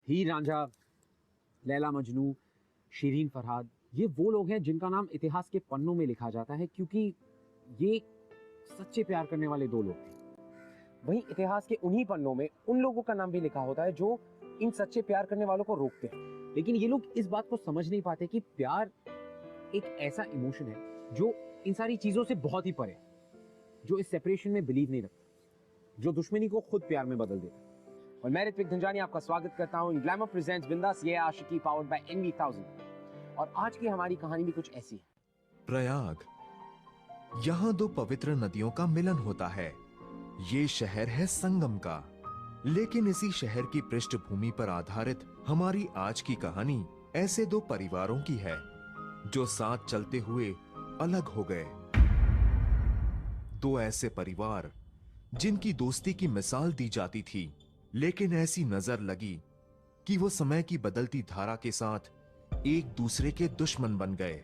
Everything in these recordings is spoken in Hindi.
हीर रांझा, लैला मजनू, शिरीन फरहाद, ये वो लोग हैं जिनका नाम इतिहास के पन्नों में लिखा जाता है क्योंकि ये सच्चे प्यार करने वाले दो लोग थे। वहीं इतिहास के उन्हीं पन्नों में उन लोगों का नाम भी लिखा होता है जो इन सच्चे प्यार करने वालों को रोकते हैं। लेकिन ये लोग इस बात को समझ नहीं पाते कि प्यार एक ऐसा इमोशन है जो इन सारी चीजों से बहुत ही परे है, जो इस सेपरेशन में बिलीव नहीं रखता, जो दुश्मनी को खुद प्यार में बदल देता है। और मैं ऋत्विक धनजानी आपका स्वागत करता हूं इन ग्लैमर प्रेजेंट्स बिंदास ये आशिकी पावर्ड बाय NV1000। और आज की हमारी कहानी भी कुछ ऐसी है। प्रयाग, यहाँ दो पवित्र नदियों का मिलन होता है। ये शहर है संगम का। लेकिन इसी शहर की पृष्ठभूमि पर आधारित हमारी आज की कहानी ऐसे दो परिवारों की है जो साथ चलते हुए अलग हो गए। दो ऐसे परिवार जिनकी दोस्ती की मिसाल दी जाती थी, लेकिन ऐसी नजर लगी कि वो समय की बदलती धारा के साथ एक दूसरे के दुश्मन बन गए।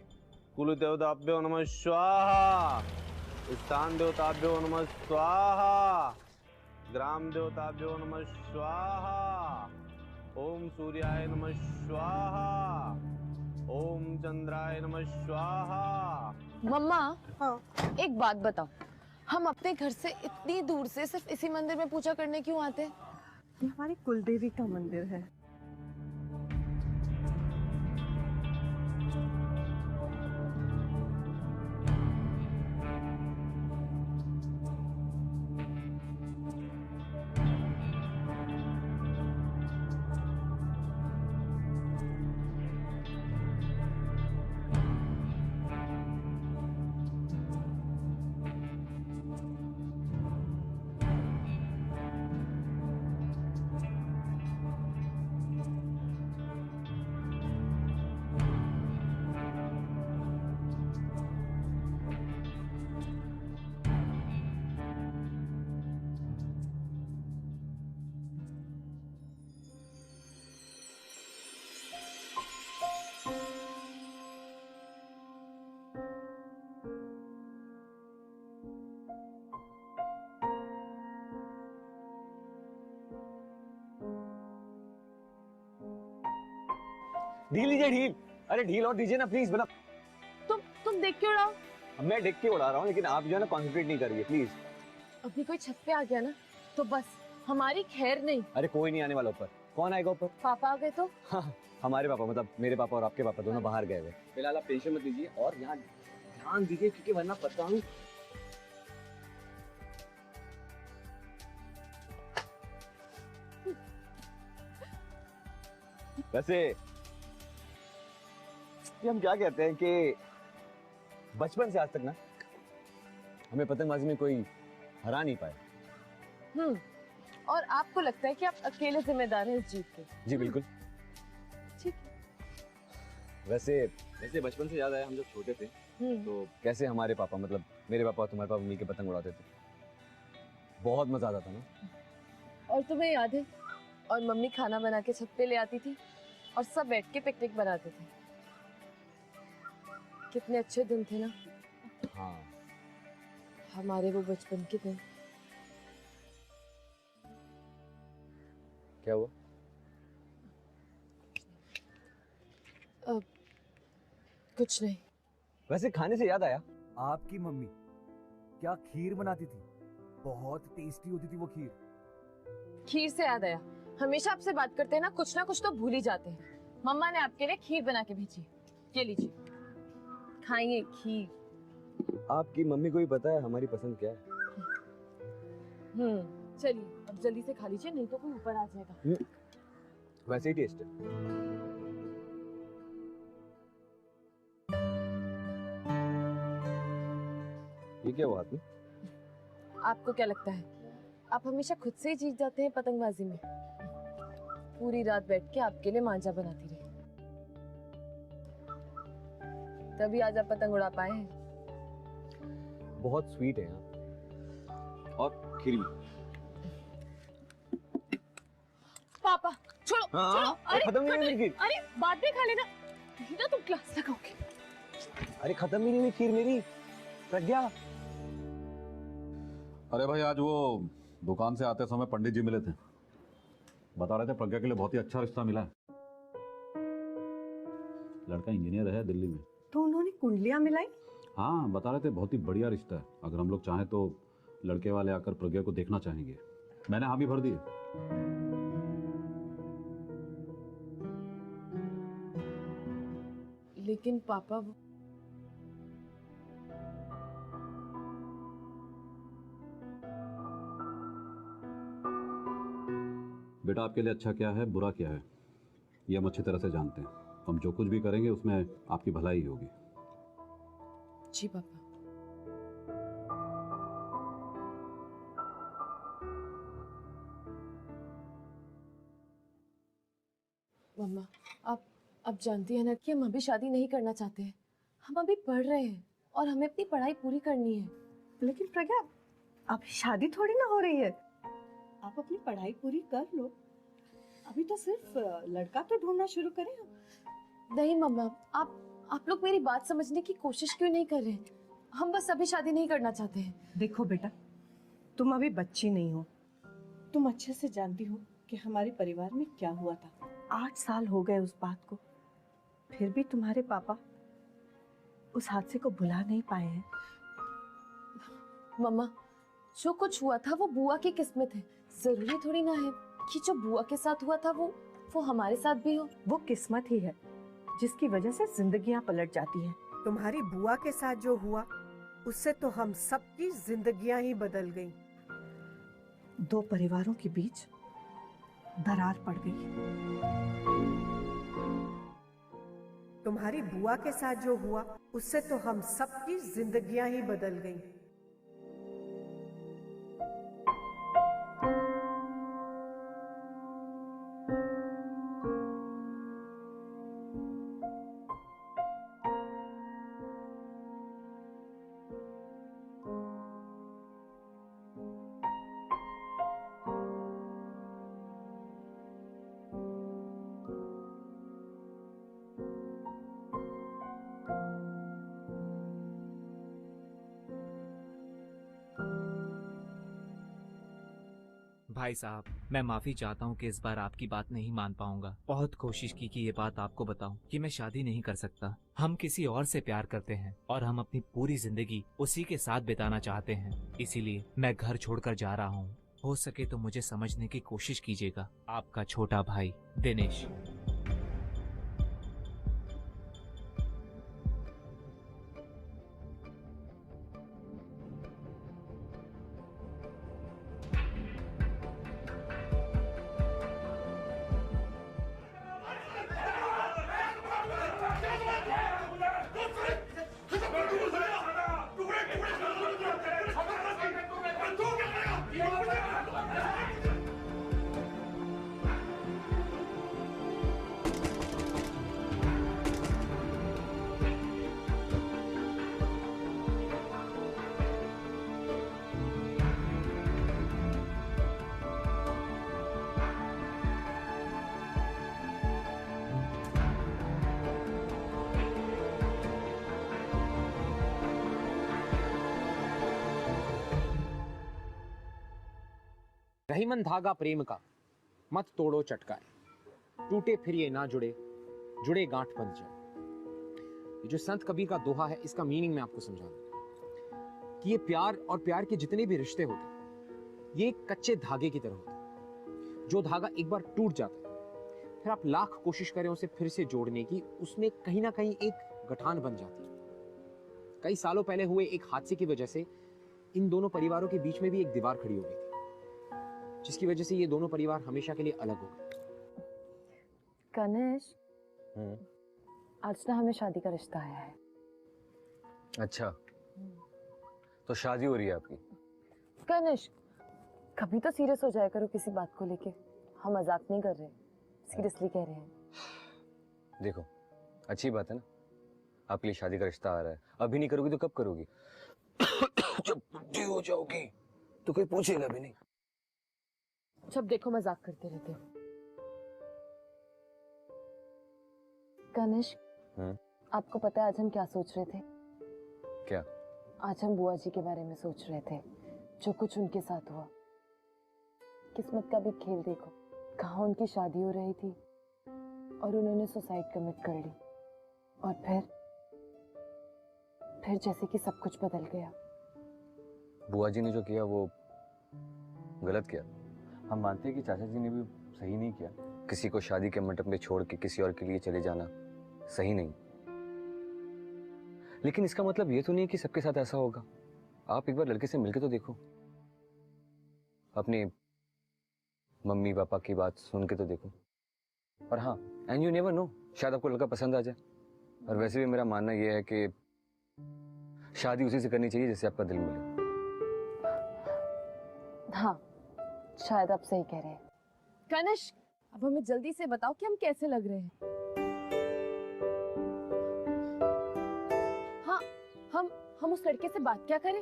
कुल देवताभ्यो नमः स्वाहा, स्थान देवताभ्यो नमः स्वाहा, ग्राम देवताभ्यो नमः स्वाहा, ओम सूर्याय नमः स्वाहा, ओम चंद्राय नमः स्वाहा। मम्मा, हाँ। एक बात बताओ, हम अपने घर से इतनी दूर से सिर्फ इसी मंदिर में पूजा करने क्यों आते हैं? ये हमारी कुलदेवी का मंदिर है। ढील लीजिए ढील। अरे ढील और दीजिए ना प्लीज। बना तुम देख क्यों रहा हो? अब मैं देख के उड़ा रहा हूँ, लेकिन आप जो है ना कॉन्सेंट्रेट नहीं करिए प्लीज। अभी कोई छत पे आ गया ना तो बस हमारी खैर नहीं। अरे कोई नहीं आने वाला ऊपर। कौन आएगा ऊपर? पापा आ गए तो? हाँ, हमारे पापा, मतलब मेरे पापा और आपके पापा दोनों बाहर गए हुए। फिलहाल आप टेंशन मत लीजिए और यहाँ ध्यान दीजिए क्योंकि वरना पता हूँ। वैसे ये हम क्या कहते हैं कि बचपन से आज तक ना हमें पतंगबाजी में कोई हरा नहीं पाया। और आपको लगता है कि आप अकेले जिम्मेदार हैं इस जीत के? जी बिल्कुल। ठीक वैसे बचपन से याद आया, हम जब छोटे थे तो कैसे हमारे पापा, मतलब मेरे पापा और तुम्हारे पापा मिलकर पतंग उड़ाते थे। बहुत मजा आता था ना। और तुम्हें याद है, और मम्मी खाना बना के छत पे ले आती थी और सब बैठ के पिकनिक बनाते थे। कितने अच्छे दिन थे ना। हाँ, हमारे वो बचपन के दिन। क्या हुआ? कुछ नहीं। वैसे खाने से याद आया, आपकी मम्मी क्या खीर बनाती थी, बहुत टेस्टी होती थी वो खीर। खीर से याद आया, हमेशा आपसे बात करते हैं ना कुछ तो भूल ही जाते हैं। मम्मा ने आपके लिए खीर बना के भेजी, ये लीजिए, खाइए खीर। आपकी मम्मी को ही पता है हमारी पसंद क्या है। चलिए अब जल्दी से खा लीजिए, नहीं तो कोई ऊपर आ जाएगा। वैसे ही टेस्ट है। ये क्या हुआ हाथ में? आपको क्या लगता है आप हमेशा खुद से ही जीत जाते हैं पतंगबाजी में? पूरी रात बैठ के आपके लिए मांझा बनाती रही, तभी आज आप पतंग उड़ा पाए हैं। बहुत स्वीट है आप, और खीर भी। पापा छोड़ो हाँ, छोड़ो। अरे खत्म नहीं हुई खीर। अरे बाद में खा लेना, नहीं ना तुम क्लास लगाओगे। अरे खत्म भी नहीं हुई खीर मेरी। प्रज्ञा, अरे भाई, आज वो दुकान से आते समय पंडित जी मिले थे। बता रहे थे प्रज्ञा के लिए बहुत ही अच्छा रिश्ता मिला है। लड़का इंजीनियर है दिल्ली में। तो उन्होंने कुंडलियां मिलाई? हाँ, बता रहे थे बहुत ही बढ़िया रिश्ता है। अगर हम लोग चाहें तो लड़के वाले आकर प्रज्ञा को देखना चाहेंगे। मैंने हाँ भी भर दी है। लेकिन पापा बेटा, आपके लिए अच्छा क्या है, बुरा क्या है, ये हम अच्छी तरह से जानते हैं। हम जो कुछ भी करेंगे उसमें आपकी भलाई ही होगी। जी पापा। मम्मा, आप जानती है ना कि हम अभी शादी नहीं करना चाहते हैं। हम अभी पढ़ रहे हैं और हमें अपनी पढ़ाई पूरी करनी है। लेकिन प्रज्ञा, अब शादी थोड़ी ना हो रही है। आप अपनी पढ़ाई पूरी कर लो। अभी तो सिर्फ लड़का तो ढूंढना शुरू करें हम। नहीं मम्मा, आप लोग मेरी बात समझने की कोशिश क्यों नहीं कर रहे? हम बस अभी शादी नहीं करना चाहते हैं। देखो बेटा, तुम अभी बच्ची नहीं हो। तुम अच्छे से जानती हो कि हमारे परिवार में क्या हुआ था। 8 साल हो गए उस बात को, फिर भी तुम्हारे पापा उस हादसे को भुला नहीं पाए हैं। मम्मा, जो कुछ हुआ था वो बुआ की किस्मत है। जरूरी थोड़ी ना है कि जो बुआ के साथ हुआ था वो हमारे साथ भी हो। वो किस्मत ही है जिसकी वजह से जिंदगियां पलट जाती हैं। तुम्हारी बुआ के साथ जो हुआ उससे तो हम सबकी जिंदगियां ही बदल गईं। 2 परिवारों के बीच दरार पड़ गई। तुम्हारी बुआ के साथ जो हुआ उससे तो हम सबकी जिंदगियां ही बदल गईं। भाई साहब, मैं माफी चाहता हूँ कि इस बार आपकी बात नहीं मान पाऊंगा। बहुत कोशिश की कि ये बात आपको बताऊं कि मैं शादी नहीं कर सकता। हम किसी और से प्यार करते हैं और हम अपनी पूरी जिंदगी उसी के साथ बिताना चाहते हैं। इसीलिए मैं घर छोड़कर जा रहा हूँ। हो सके तो मुझे समझने की कोशिश कीजिएगा। आपका छोटा भाई दिनेश। रहीमन धागा प्रेम का, मत तोड़ो चटकाए, टूटे फिर ये ना जुड़े, जुड़े गांठ बंध जाए। ये जो संत कबीर का दोहा है, इसका मीनिंग मैं आपको समझा दूं कि ये प्यार और प्यार के जितने भी रिश्ते होते हैं, ये एक कच्चे धागे की तरह होते हैं। जो धागा एक बार टूट जाता है, फिर आप लाख कोशिश करें उसे फिर से जोड़ने की, उसमें कहीं ना कहीं एक गठान बन जाती है। कई सालों पहले हुए एक हादसे की वजह से इन दोनों परिवारों के बीच में भी एक दीवार खड़ी हो गई थी, जिसकी वजह से ये दोनों परिवार हमेशा के लिए अलग हो गए। कनिष, आज ना हमें शादी का रिश्ता आया है। अच्छा, तो शादी हो रही है आपकी? कनिष, कभी तो सीरियस हो जाया करो किसी बात को लेके। हम मजाक नहीं कर रहे, सीरियसली कह रहे हैं। देखो, अच्छी बात है ना, आपके लिए शादी का रिश्ता आ रहा है। अभी नहीं करोगी तो कब करोगी? जब बुढ़ी हो जाओगी तो कोई पूछेगा भी नहीं। जब देखो मजाक करते रहते हो। कनिष, आपको पता है आज हम क्या सोच रहे थे? क्या? आज हम बुआ जी के बारे में सोच रहे थे, जो कुछ उनके साथ हुआ। किस्मत का भी खेल देखो, कहाँ उनकी शादी हो रही थी और उन्होंने सुसाइड कमिट कर ली, और फिर जैसे कि सब कुछ बदल गया। बुआ जी ने जो किया वो गलत किया। हम मानते हैं कि चाचा जी ने भी सही नहीं किया। किसी को शादी के मंडप में छोड़ के किसी और के लिए चले जाना सही नहीं, लेकिन इसका मतलब ये तो नहीं है कि सबके साथ ऐसा होगा। आप एक बार लड़के से मिलके तो देखो, अपने मम्मी पापा की बात सुन के तो देखो। और हाँ, एंड यू नेवर नो, शायद आपको लड़का पसंद आ जाए। और वैसे भी मेरा मानना यह है कि शादी उसी से करनी चाहिए जिससे आपका दिल मिले। हाँ, शायद आप सही कह रहे हैं। कनिष्क, अब हमें जल्दी से बताओ कि हम कैसे लग रहे हैं। हाँ, हम उस लड़के से बात क्या करें?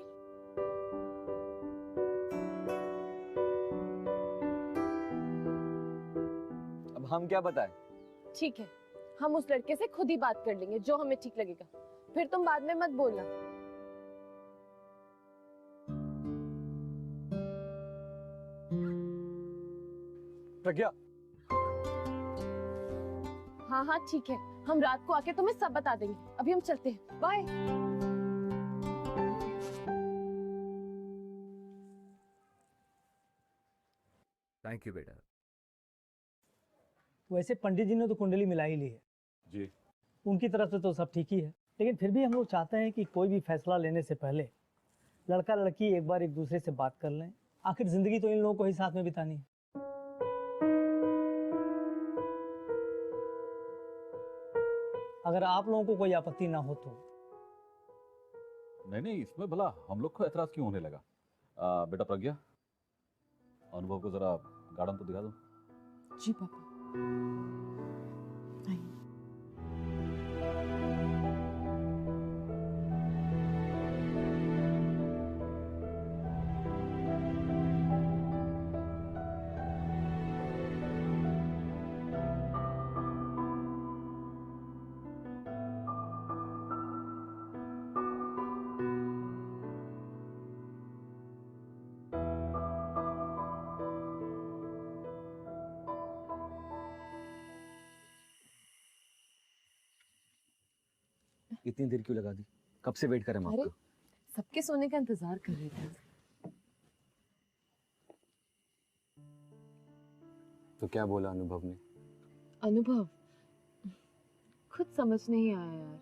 अब हम क्या बताएं? ठीक है, हम उस लड़के से खुद ही बात कर लेंगे, जो हमें ठीक लगेगा। फिर तुम बाद में मत बोलना। प्रज्ञा, हाँ हाँ ठीक है, हम रात को आके तुम्हें सब बता देंगे। अभी हम चलते हैं, बाय। थैंक यू बेटा। वैसे पंडित जी ने तो कुंडली मिला ही ली है जी। उनकी तरफ से तो सब ठीक ही है, लेकिन फिर भी हम लोग चाहते हैं कि कोई भी फैसला लेने से पहले लड़का लड़की एक बार एक दूसरे से बात कर लें। आखिर जिंदगी तो इन लोगों को ही साथ में बितानी है। अगर आप लोगों को कोई आपत्ति ना हो तो। नहीं, इसमें भला हम लोग को ऐतराज क्यों होने लगा? बेटा प्रज्ञा, अनुभव को जरा गार्डन तो दिखा दो। जी पापा। इतनी देर क्यों लगा दी? कब से वेट कर रहे हैं हम अरे, आपका। सबके सोने का इंतजार कर रहे थे। तो क्या बोला अनुभव ने? अनुभव खुद समझ नहीं आया यार,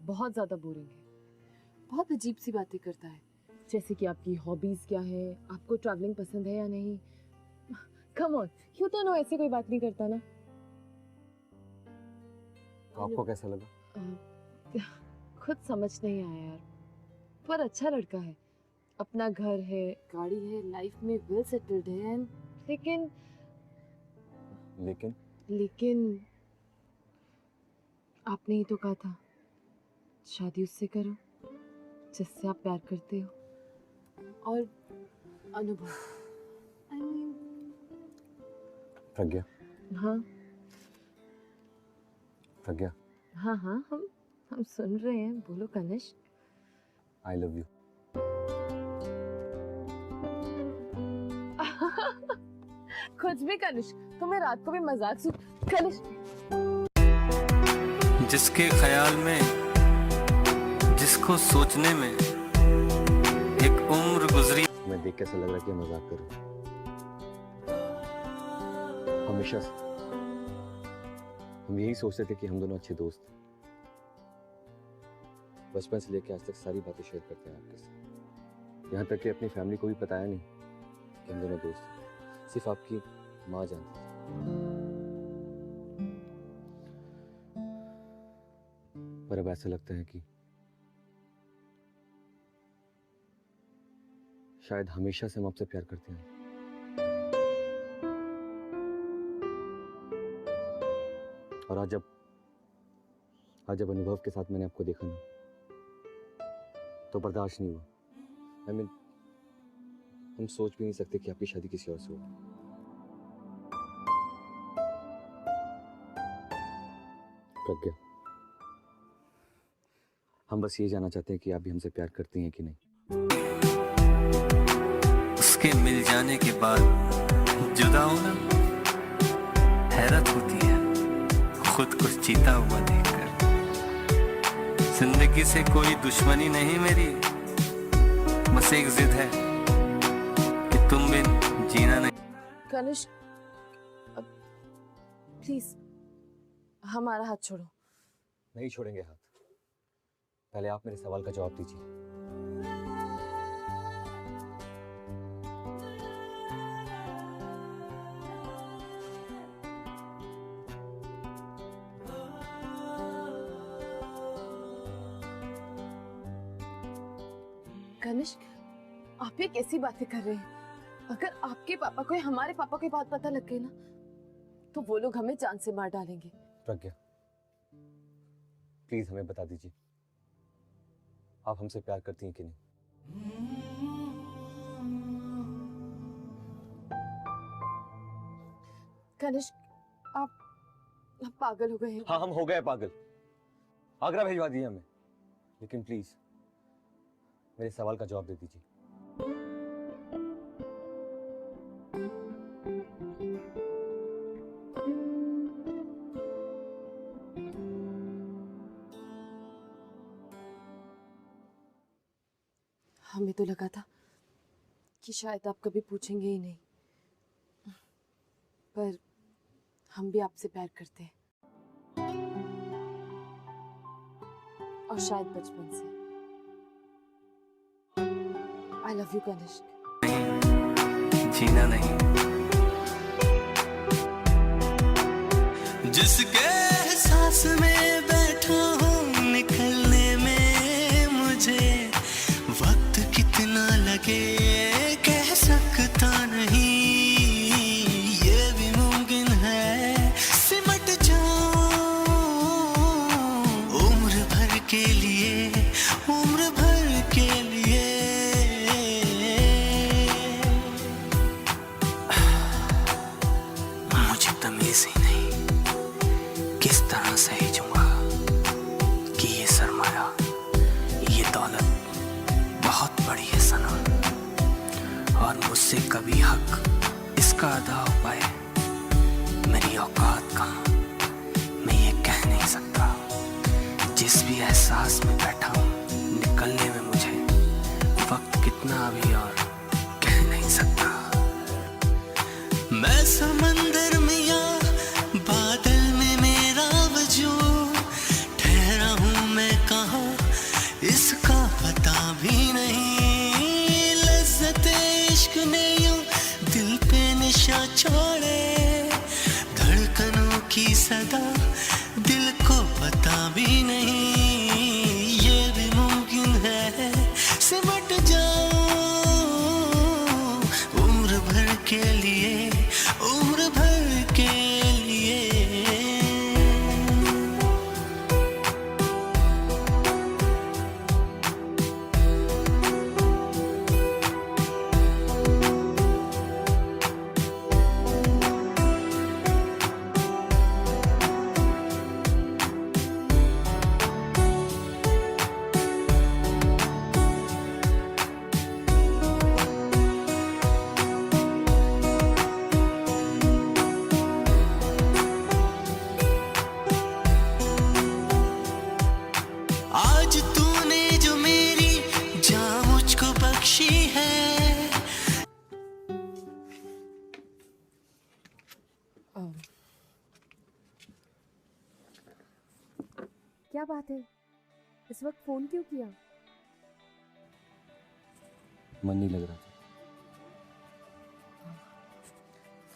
बहुत ज्यादा बोरिंग है। बहुत अजीब सी बातें करता है, जैसे कि आपकी हॉबीज क्या है, आपको ट्रैवलिंग पसंद है या नहीं। कम ऑन, क्यों तो नो, ऐसे कोई बात नहीं करता ना। तो आपको कैसा लगा? खुद समझ नहीं आया यार, पर अच्छा लड़का है, अपना घर है, गाड़ी है, लाइफ में वेल सेटल्ड है। लेकिन आपने ही तो कहा था शादी उससे करो जिससे आप प्यार करते हो। और अनुभव, प्रज्ञा, हाँ प्रज्ञा, हाँ हाँ, हम सुन रहे हैं, बोलो कनिष्क। I love you. कुछ भी कनिष्क, तुम्हें रात को भी मजाक सुन। कनिष्क, जिसके ख्याल में, जिसको सोचने में एक उम्र गुजरी। मैं देख कैसा लग रहा है कि मजाक करूं। हमेशा से हम यही सोचते थे कि हम दोनों अच्छे दोस्त हैं। बचपन से लेकर आज तक सारी बातें शेयर करते हैं आपके साथ, यहाँ तक कि अपनी फैमिली को भी बताया नहीं कि हम दोनों दोस्त हैं। सिर्फ आपकी माँ जानती थी। पर अब ऐसा लगता है कि शायद हमेशा से हम आपसे प्यार करते हैं। और आज जब अनुभव के साथ मैंने आपको देखा ना, तो बर्दाश्त नहीं हुआ। I mean, हम सोच भी नहीं सकते कि आपकी शादी किसी और से होगी। प्रज्ञा, हम बस ये जानना चाहते हैं कि आप भी हमसे प्यार करती हैं कि नहीं। उसके मिल जाने के बाद जुदा होना हैरत होती है खुद को जीता हुआ देखकर। जिंदगी से कोई दुश्मनी नहीं मेरी, बस एक जिद है कि तुम बिन जीना नहीं। कनिष्क, प्लीज हमारा हाथ छोड़ो। नहीं छोड़ेंगे हाथ, पहले आप मेरे सवाल का जवाब दीजिए। कनिष्क, आप ये कैसी बातें कर रहे हैं? अगर आपके पापा को या हमारे पापा को बात पता लग गई ना, तो वो लोग हमें जान से मार डालेंगे। प्रज्ञा, प्लीज हमें बता दीजिए, आप हमसे प्यार करती हैं कि नहीं? कनिष्क, आप पागल हो गए हैं। हाँ, हम हो गए पागल। आगरा भिजवा दिए हमें, लेकिन प्लीज मेरे सवाल का जवाब दे दीजिए। हमें तो लगा था कि शायद आप कभी पूछेंगे ही नहीं, पर हम भी आपसे प्यार करते हैं, और शायद बचपन से। I love you, Kanishka. जीना नहीं। जिसके एहसास में बैठा हूँ निकलने में मुझे वक्त कितना लगे कह सकता नहीं, ये भी मुमकिन है सिमट जाऊं उम्र भर के लिए, उम्र भर के लिए। मुझे तमीज ही नहीं किस तरह सहेजूंगा कि ये सरमाया, ये दौलत बहुत बड़ी है सनम, और मुझसे कभी हक इसका अदा हो पाए मेरी औकात कहाँ, मैं ये कह नहीं सकता। जिस भी एहसास में बैठा हूँ निकलने में मुझे वक्त कितना अभी और कह नहीं सकता। मैं समंदर में या बादल में मेरा वजूद, ठहरा हूँ मैं कहाँ इसका पता भी नहीं। लज्जते इश्क ने यूं दिल पे निशा छोड़े, धड़कनों की सदा दिल को पता भी नहीं, ये भी मुमकिन है सिमट जाऊं उम्र भर के लिए, उम्र भर के लिए। आज तूने जो मेरी जान मुझको बख्शी है। क्या बात है, इस वक्त फोन क्यों किया? मन नहीं लग रहा था।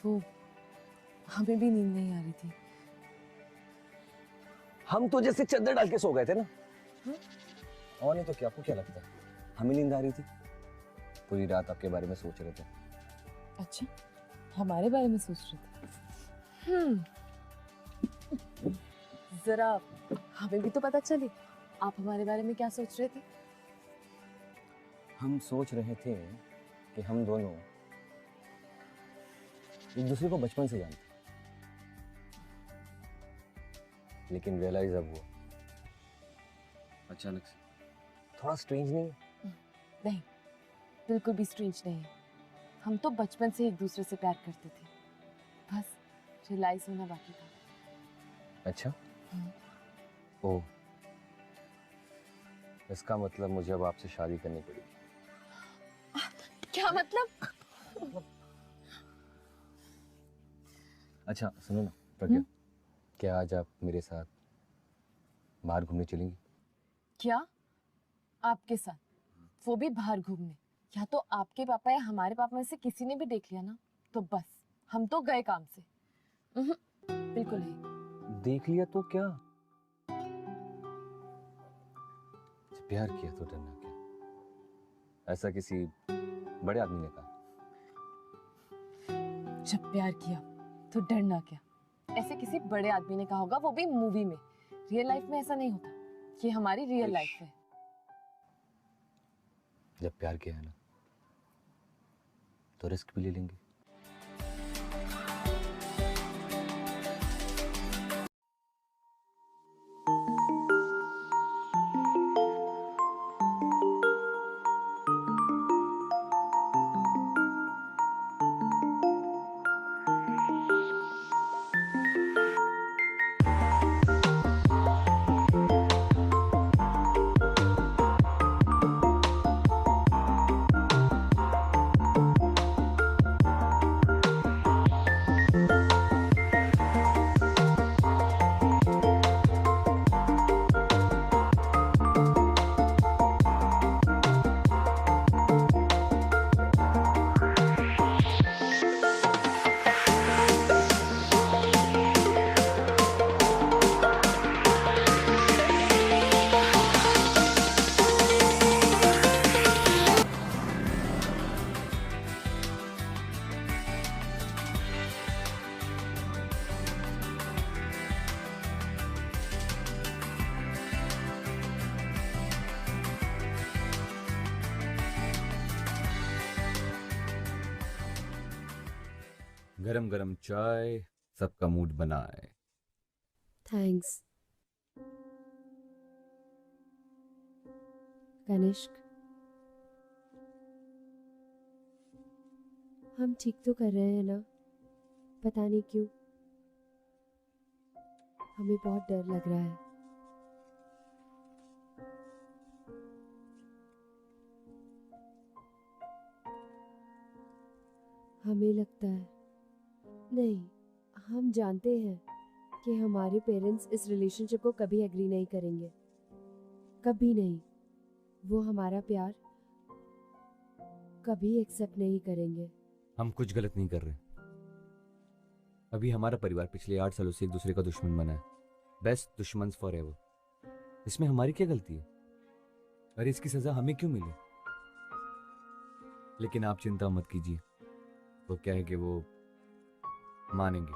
वो हमें भी नींद नहीं आ रही थी। हम तो जैसे चद्दर डाल के सो गए थे ना। और नहीं तो क्या, आपको क्या लगता है हमें नींद आ रही थी? पूरी रात आपके बारे में सोच रहे थे। अच्छा, हमारे बारे में सोच रहे थे? जरा हमें भी तो पता चले आप हमारे बारे में क्या सोच रहे थे। हम सोच रहे थे कि हम दोनों एक दूसरे को बचपन से जानते, लेकिन रियलाइज अब हुआ अचानक से। थोड़ा स्ट्रेंज नहीं है? नहीं, बिल्कुल भी स्ट्रेंज नहीं है। हम तो बचपन से एक दूसरे से प्यार करते थे, बस रियलाइज होना बाकी था। अच्छा। हम्म। ओह, इसका मतलब मुझे अब आपसे शादी करनी पड़ेगी। क्या मतलब? अच्छा सुनो ना प्रज्ञा, क्या आज आप मेरे साथ बाहर घूमने चलेंगी? क्या? आपके साथ? वो भी बाहर घूमने? या तो आपके पापा या हमारे पापा में से किसी ने भी देख लिया ना तो बस हम तो गए काम से। बिल्कुल नहीं। देख लिया तो क्या? प्यार किया तो डरना क्या? ऐसा किसी बड़े आदमी ने कहा। जब प्यार किया तो डरना क्या, ऐसे किसी बड़े आदमी ने कहा होगा, वो भी मूवी में। रियल लाइफ में ऐसा नहीं होता। ये हमारी रियल लाइफ है। जब प्यार किया है ना तो रिस्क भी ले लेंगे। गरम गरम चाय सबका मूड बनाए। थैंक्स। कनिष्क, हम ठीक तो कर रहे हैं ना? पता नहीं क्यों हमें बहुत डर लग रहा है। हमें लगता है, नहीं, हम जानते हैं कि हमारे पेरेंट्स इस रिलेशनशिप को कभी एग्री नहीं करेंगे, कभी नहीं। वो हमारा प्यार कभी एक्सेप्ट नहीं करेंगे। हम कुछ गलत नहीं कर रहे। अभी हमारा परिवार पिछले 8 सालों से एक दूसरे का दुश्मन बना है। बेस्ट दुश्मन फॉर एवर। इसमें हमारी क्या गलती है? अरे इसकी सजा हमें क्यों मिले? लेकिन आप चिंता मत कीजिए, वो क्या है कि वो मानेंगे।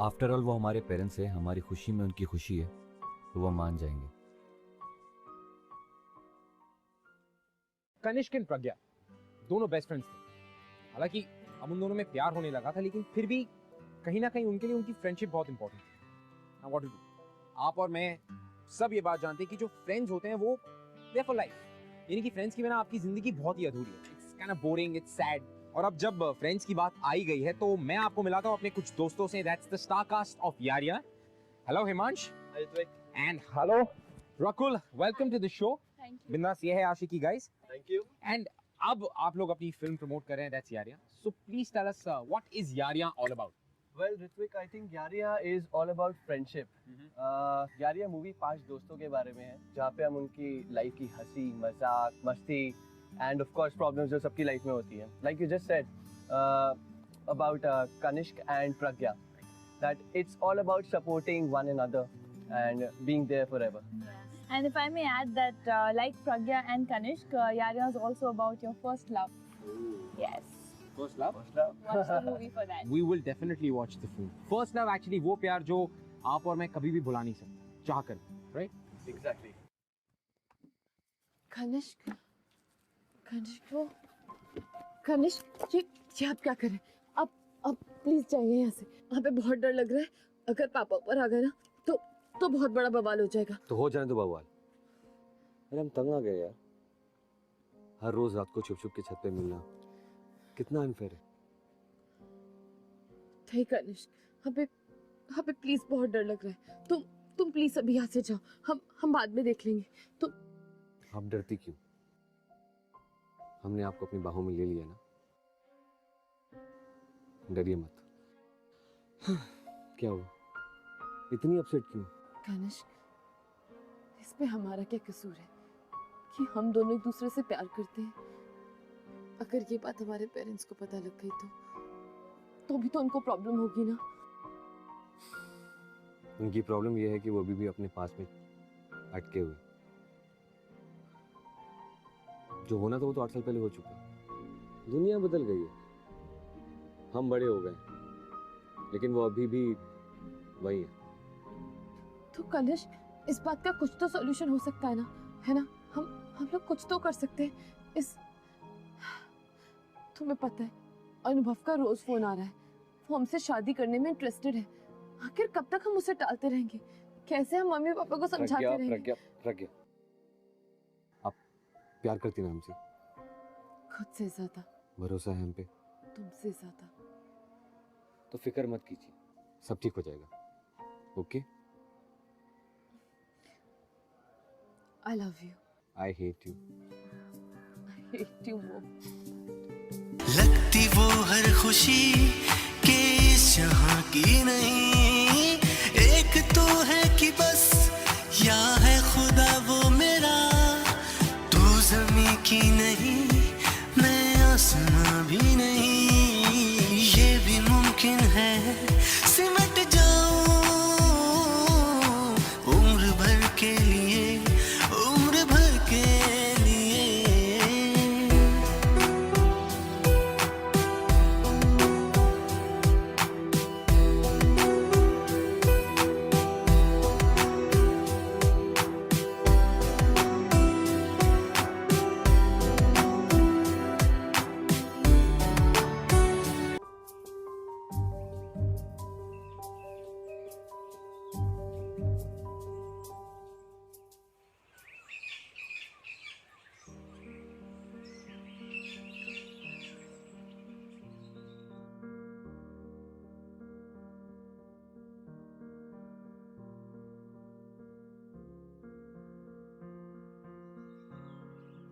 आफ्टर ऑल वो हमारे पेरेंट्स है, हमारी खुशी में उनकी खुशी है, तो वो मान जाएंगे। कनिष्क एंड प्रज्ञा दोनों बेस्ट फ्रेंड्स थे। हालांकि अब उन दोनों में प्यार होने लगा था, लेकिन फिर भी कहीं ना कहीं उनके लिए उनकी फ्रेंडशिप बहुत इंपॉर्टेंट थी। Now what to do? आप और मैं सब ये बात जानते हैं कि जो फ्रेंड्स होते हैं वो दे फॉर लाइफ। यानी कि फ्रेंड्स की बिना आपकी जिंदगी बहुत ही अधूरी है। It's kind of boring, it's sad. और अब जब फ्रेंड्स की बात आई गई है तो मैं आपको मिलाता हूं अपने कुछ दोस्तों से। That's the star cast of Yaariyan. Hello Himansh and hello Rakul, welcome to the show. बिंदास, ये है आशिकी गाइस। Thank you. एंड अब आप लोग अपनी फिल्म प्रमोट कर रहे हैं, that's Yaariyan. So please tell us what is Yaariyan all about? Well, Ritvik, I think Yaariyan is all about friendship. Yaariyan movie 5 दोस्तों के बारे में है, जहाँ पे हम उनकी लाइफ की हंसी, मजाक, मस्ती and of course problems जो सबकी लाइफ में होती है. Like you just said about Kanishk and Pragya, that it's all about supporting one another and being there forever. And if I may add that like Pragya and Kanishk, Yaria is also about your first love. Yes. First love? Watch the movie for that. We will definitely watch the film. First love actually वो प्यार जो आप और मैं कभी भी भुला नहीं सकते, चाह कर, right? Exactly. कनिष्क, कनिष्क, ये आप क्या कर रहे हैं? अब प्लीज जाइए यहाँ से। यहाँ पे बहुत डर लग रहा है। अगर पापा ऊपर आ गए ना तो बहुत बड़ा बवाल हो जाएगा। तो हो जाने दो बवाल। अरे हम तंग आ गए यार। हर रोज रात को छुप छुप के छत पे मिलना कितना अनफेयर है। नहीं कनिष्क, हमें प्लीज बहुत डर लग रहा है। तुम प्लीज अभी यहाँ से जाओ, हम बाद में देख लेंगे। तुम आप डरती क्यों? हमने आपको अपनी बाहों में ले लिया ना, डरिए मत। क्या हुआ, इतनी अपसेट क्यों? कनिष्क, इसमें हमारा क्या कसूर है कि हम दोनों एक दूसरे से प्यार करते हैं? अगर ये बात हमारे पेरेंट्स को पता लग गई तो भी तो उनको प्रॉब्लम होगी ना। उनकी प्रॉब्लम यह है कि वो अभी भी अपने पास में अटके हुए। जो होना था वो तो 8 साल पहले हो चुका। दुनिया बदल गई है, हम बड़े हो गए, लेकिन वो अभी भी वही है। तो कनिष्क, इस बात का कुछ तो सॉल्यूशन हो सकता है ना, है ना? हम लोग कुछ तो कर सकते हैं। इस तुम्हें पता है, अनुभव का रोज फोन आ रहा है। वो हमसे शादी करने में इंटरेस्टेड है। आखिर कब तक हम उसे टालते रहेंगे? कैसे हम मम्मी पापा को समझाते रहेंगे? प्रज्ञा, आप प्यार करती ना हमसे? खुद से ज्यादा। भरोसा है हम पे? तुमसे ज्यादा। तो फिक्र मत कीजिए, सब ठीक हो जाएगा। Okay? I love you. I hate you. I hate you more. लगती वो हर खुशी के इस जहां की नहीं, एक तो है कि बस या है खुदा वो मेरा। तू ज़मीं की नहीं, मैं आसमां भी नहीं, ये भी मुमकिन है सिमट जाऊं उम्र भर के लिए, उम्र भर के लिए।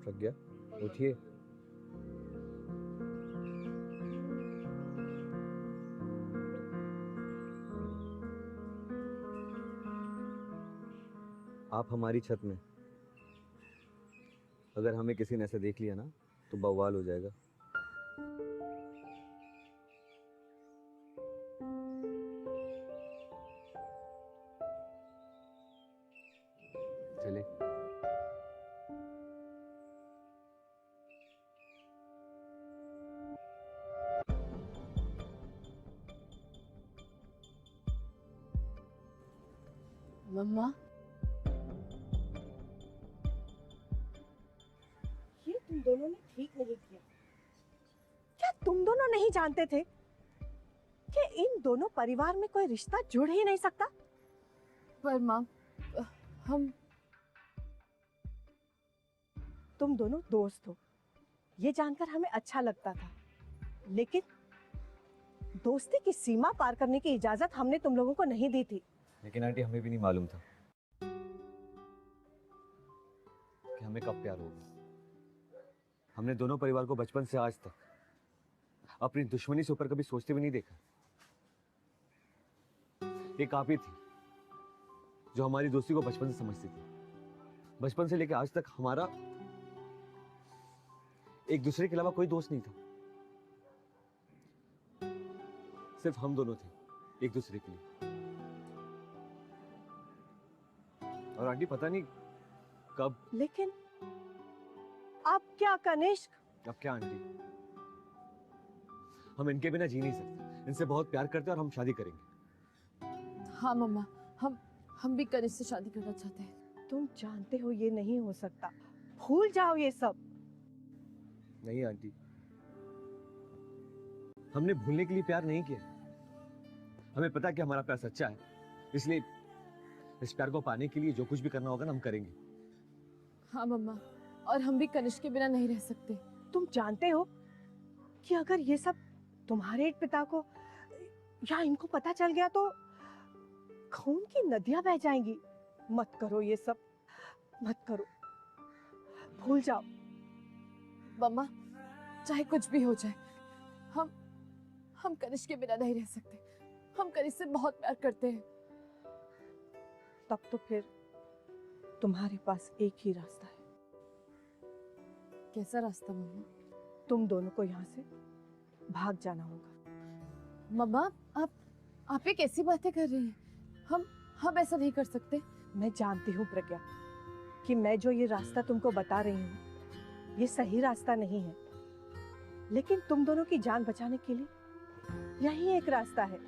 प्रज्ञा, उठिए। आप हमारी छत में, अगर हमें किसी ने ऐसे देख लिया ना तो बवाल हो जाएगा। चले। मम्मा, ये तुम दोनों ने ठीक नहीं किया। क्या तुम दोनों नहीं जानते थे कि इन दोनों परिवार में कोई रिश्ता जुड़ ही नहीं सकता? पर माँ, हम तुम दोनों दोस्त हो, ये जानकर हमें अच्छा लगता था, लेकिन दोस्ती की सीमा पार करने की इजाजत हमने तुम लोगों को नहीं दी थी। लेकिन आंटी, हमें भी नहीं मालूम था कि हमें कब प्यार होगा। हमने दोनों परिवार को बचपन से आज तक अपनी दुश्मनी से ऊपर कभी सोचते भी नहीं देखा। एक आप ही थी जो हमारी दोस्ती को बचपन से समझती थी। बचपन से लेकर आज तक हमारा एक दूसरे के अलावा कोई दोस्त नहीं था। सिर्फ हम दोनों थे एक दूसरे के लिए। और आंटी, पता नहीं कब। लेकिन अब क्या कनिष्क? अब क्या आंटी, हम इनके बिना जी नहीं सकते। इनसे बहुत प्यार करते हैं और हम शादी करेंगे। हाँ मम्मा, हम भी कनिष्क से शादी करना चाहते हैं। तुम जानते हो ये नहीं हो सकता, भूल जाओ ये सब। नहीं आंटी, हमने भूलने के लिए प्यार नहीं किया। हमें पता कि हमारा प्यार सच्चा है, इसलिए इस प्यार को पाने के लिए जो कुछ भी करना होगा ना, हम करेंगे। हाँ मम्मा, और हम भी कनिष्क के बिना नहीं रह सकते। तुम जानते हो कि अगर ये सब तुम्हारे पिता को या इनको पता चल गया तो खून की नदियां बह जाएंगी। मत करो ये सब, मत करो, भूल जाओ। मम्मा, चाहे कुछ भी हो जाए, हम कनिष्क के बिना नहीं रह सकते। हम कनिष्क से बहुत प्यार करते हैं। तब तो फिर तुम्हारे पास एक ही रास्ता है। कैसा रास्ता मम्मा? तुम दोनों को यहाँ से भाग जाना होगा। मम्मा, आप ये कैसी बातें कर रही हैं? हम ऐसा नहीं कर सकते। मैं जानती हूँ प्रज्ञा कि मैं जो ये रास्ता तुमको बता रही हूँ ये सही रास्ता नहीं है, लेकिन तुम दोनों की जान बचाने के लिए यही एक रास्ता है।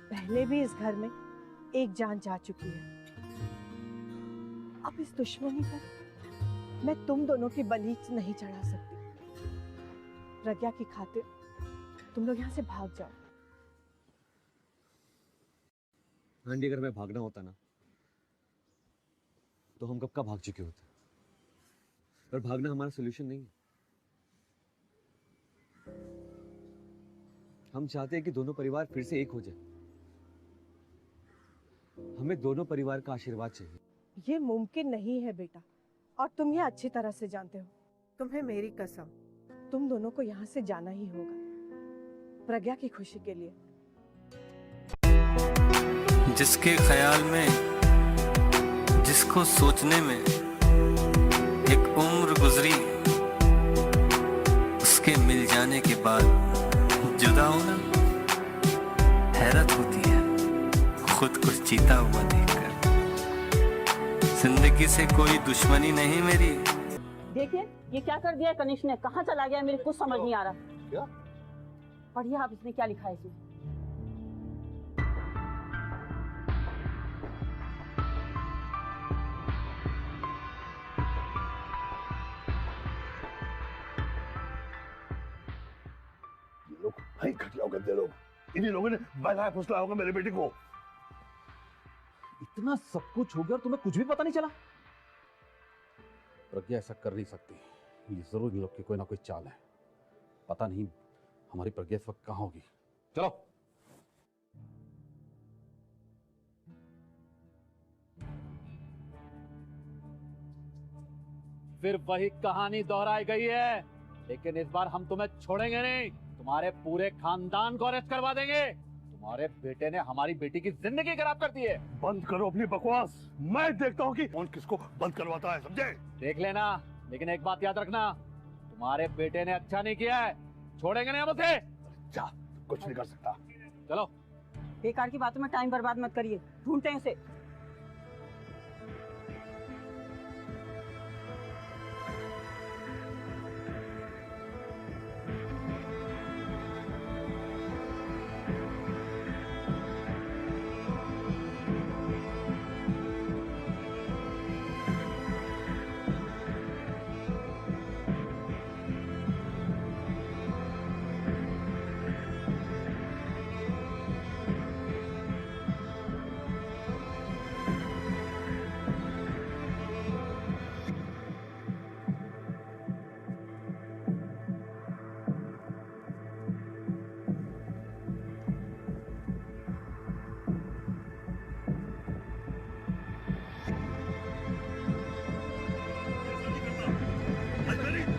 पहले भी इस घर में एक जान जा चुकी है। अब इस दुश्मनी पर मैं तुम दोनों की बलि नहीं चढ़ा सकती। प्रज्ञा की खातिर तुम लोग यहाँ से भाग जाओ। आंटी, अगर मैं भागना होता ना तो हम कब का भाग चुके होते। पर भागना हमारा सोल्यूशन नहीं है। हम चाहते हैं कि दोनों परिवार फिर से एक हो जाए। हमें दोनों परिवार का आशीर्वाद चाहिए। ये मुमकिन नहीं है बेटा, और तुम ये अच्छी तरह से जानते हो। तुम्हें मेरी कसम, तुम दोनों को यहाँ से जाना ही होगा, प्रज्ञा की खुशी के लिए। जिसके ख्याल में, जिसको सोचने में एक उम्र गुजरी, उसके मिल जाने के बाद जुदा होना हैरत होती है खुद कुछ जीता हुआ देखकर। जिंदगी से कोई दुश्मनी नहीं मेरी। देखिए ये क्या कर दिया कनिष्क ने, कहाँ चला गया मेरे कुछ समझ नहीं आ रहा। क्या? पढ़िए आप, इसमें क्या लिखा है इसमें। लोग भाई घटिया गंदे लोग, इन्हीं लोगों ने बहलाया फुसलाया होगा मेरे बेटे को। इतना सब कुछ हो गया और तुम्हें कुछ भी पता नहीं चला? प्रज्ञा ऐसा कर नहीं सकती। ये जरूर इन लोग की कोई ना कोई चाल है। पता नहीं हमारी प्रज्ञा इस वक्त कहाँ होगी। चलो। फिर वही कहानी दोहराई गई है, लेकिन इस बार हम तुम्हें छोड़ेंगे नहीं। तुम्हारे पूरे खानदान को अरेस्ट करवा देंगे। तुम्हारे बेटे ने हमारी बेटी की जिंदगी खराब कर दी है। बंद करो अपनी बकवास, मैं देखता हूँ कि कौन किसको बंद करवाता है, समझे? देख लेना, लेकिन एक बात याद रखना, तुम्हारे बेटे ने अच्छा नहीं किया है। छोड़ेंगे नहीं हम उसे। जा, कुछ नहीं कर सकता। चलो। बेकार की बातों में टाइम बर्बाद मत करिए, ढूंढते हैं उसे।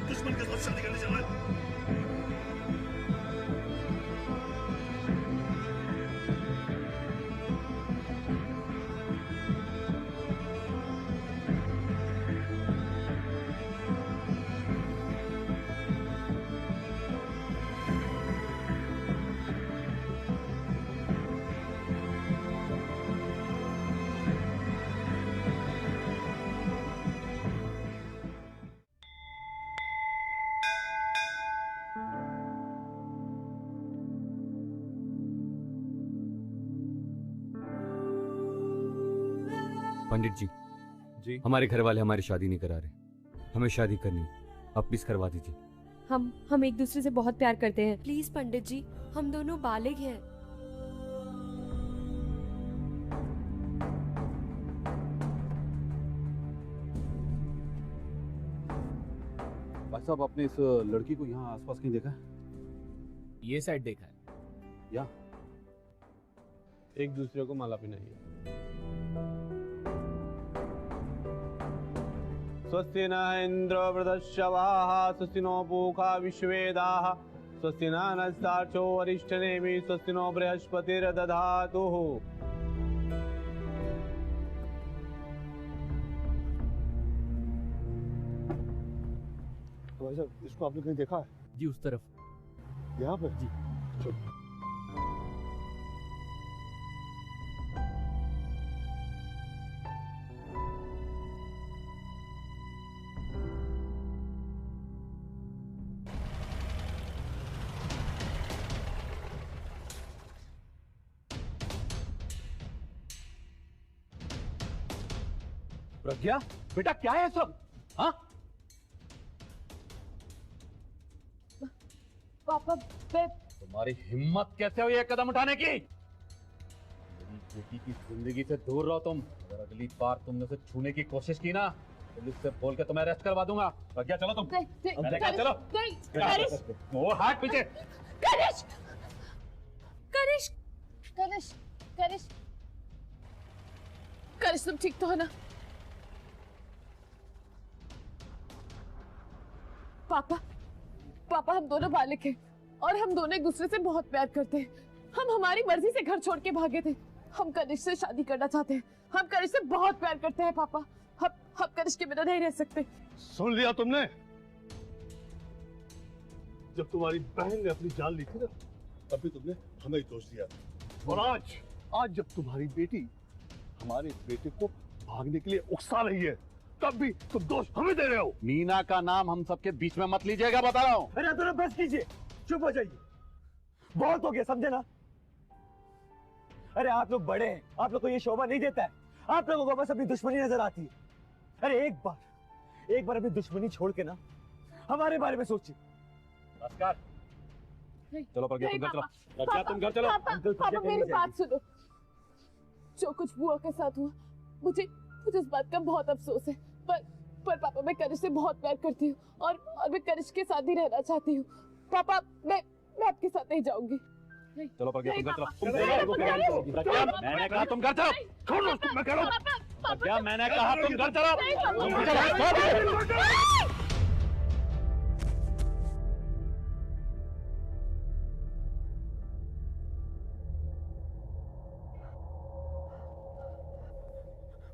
दुश्मन के साथ शादी करने जा रहा है। पंडित जी, हमारे घर वाले हमारी शादी नहीं करा रहे। हमें शादी करनी है, आप प्लीज करवा दीजिए। हम एक दूसरे से बहुत प्यार करते हैं। प्लीज पंडित जी, हम दोनों बालिग हैं। भाई साहब, आपने इस लड़की को यहाँ आसपास कहीं देखा है? ये साइड देखा है। या एक दूसरे को माला पहनाइए। स्वस्ति न इंद्र वृद्धश्रवाः स्वस्ति नो पूषा विश्वेदाः स्वस्ति न नस्तार्चो अरिष्टनेमि स्वस्ति नो बृहस्पतिर्दधातु। भाई साहब, इसको आपने कहीं देखा है? जी उस तरफ। यहाँ पर? जी। चलो। प्रज्ञा बेटा क्या है सब? हाँ पापा तुम्हारी हिम्मत कैसे हुई है कदम उठाने की? मेरी बेटी की जिंदगी से दूर रहो तुम। अगर अगली बार तुमने उसे छूने की कोशिश की ना, पुलिस से बोल के तुम्हें अरेस्ट करवा दूंगा। प्रज्ञा चलो तुम। मैंने कहा चलो। वो हाथ पीछे। कनिष्क कनिष्क कनिष्क कनिष्क कनिष्क तुम ठीक तो हो ना? पापा पापा हम दोनों बालिक हैं और हम दोनों एक दूसरे से बहुत प्यार करते हैं। हम हमारी मर्जी से घर छोड़ के भागे थे। हम कनिष्क से शादी करना चाहते हैं। हम कनिष्क से बहुत प्यार करते हैं पापा। हम कनिष्क के बिना नहीं रह सकते। सुन लिया तुमने? जब तुम्हारी बहन ने अपनी जान ली थी ना, तब भी तुमने हमें ही दोष दिया। और आज जब तुम्हारी बेटी हमारे बेटे को भागने के लिए उकसा रही है, तब भी तुम दोष हमें दे रहे हो। मीना का नाम हम सबके बीच में मत लीजिएगा, बता रहा हूँ। अरे तो बस कीजिए, चुप हो जाइए। बहुत हो गया, समझे ना? अरे आप लोग बड़े हैं, आप लोग को ये शोभा नहीं देता है। आप लोगों को बस अपनी दुश्मनी नजर आती है। अरे एक बार अपनी दुश्मनी छोड़ के ना हमारे बारे में सोचिए। नमस्कार। चलो प्रज्ञा तुम घर चलो। प्रज्ञा तुम घर चलो। पापा मेरी बात सुनो। जो कुछ बुआ के साथ हुआ, मुझे इस बात का बहुत अफसोस है। पर पापा मैं कनिष्क से बहुत प्यार करती हूँ और मैं कनिष्क के साथ ही रहना चाहती हूँ। पापा मैं आपके साथ नहीं जाऊंगी। चलो प्रज्ञा तुम घर चलो। प्रज्ञा मैंने कहा तुम घर चलो। छोड़ो, मैं कह रहा हूँ। प्रज्ञा मैंने कहा तुम घर चलो।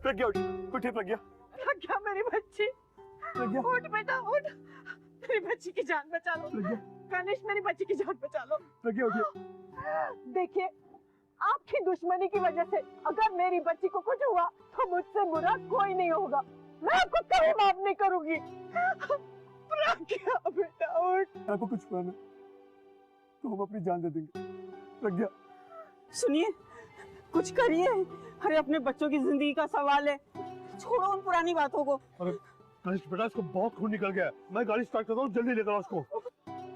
प्रज्ञा उठे। प्रज्ञा मेरी बच्ची, उठ बेटा उठ। मेरी बच्ची की जान बचा लो। कनिष्क मेरी बच्ची की जान बचा लो। प्रज्ञा उठिए। देखिए आपकी दुश्मनी की वजह से अगर मेरी बच्ची को कुछ हुआ तो मुझसे बुरा कोई नहीं होगा। मैं आपको कभी माफ नहीं करूंगी। प्रज्ञा बेटा उठ। आपको कुछ हुआ ना तो हम अपनी जान दे देंगे। प्रज्ञा सुनिए, कुछ करिए। अरे अपने बच्चों की जिंदगी का सवाल है, छोड़ो उन पुरानी बातों को। अरे कनिष्क बेटा, इसको बहुत खून निकल गया है। मैं गाड़ी स्टार्ट करता हूँ, जल्दी लेकर आओ उसको।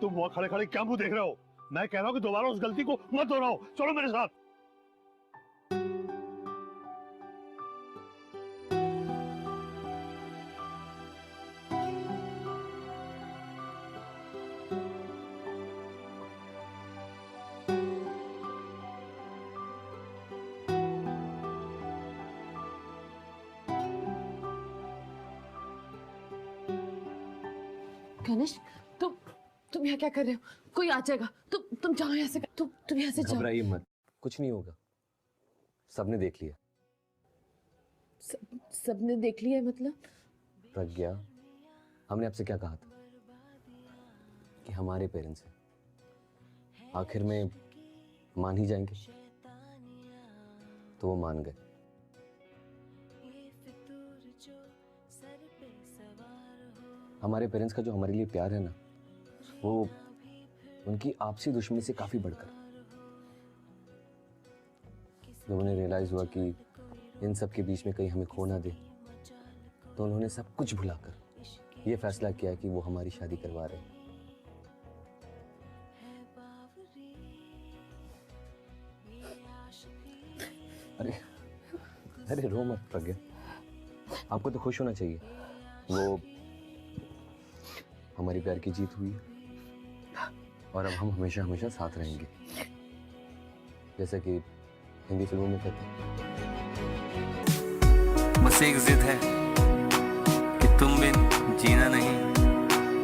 तुम वहाँ खड़े खड़े क्या मुंह देख रहे हो? मैं कह रहा हूँ कि दोबारा उस गलती को मत दोहराओ। चलो मेरे साथ। कनिष्क तुम यहाँ क्या कर रहे हो? कोई आ जाएगा। तुम जाओ यहाँ से। तुम यहाँ से जाओ। घबराइए मत, कुछ नहीं होगा। सबने देख लिया। सबने देख लिया है मतलब? प्रज्ञा, हमने आपसे क्या कहा था कि हमारे पेरेंट्स हैं, आखिर में मान ही जाएंगे। तो वो मान गए। हमारे पेरेंट्स का जो हमारे लिए प्यार है ना, वो उनकी आपसी दुश्मनी से काफी बढ़कर। जब उन्हें रियलाइज हुआ कि इन सब के बीच में कहीं हमें खो ना दे, तो उन्होंने सब कुछ भुलाकर ये फैसला किया कि वो हमारी शादी करवा रहे हैं। अरे रो मत प्रज्ञा, आपको तो खुश होना चाहिए। वो हमारी प्यार की जीत हुई है और अब हम हमेशा हमेशा साथ रहेंगे, जैसे कि हिंदी फिल्मों में कहते हैं। बस एक जिद है कि तुम भी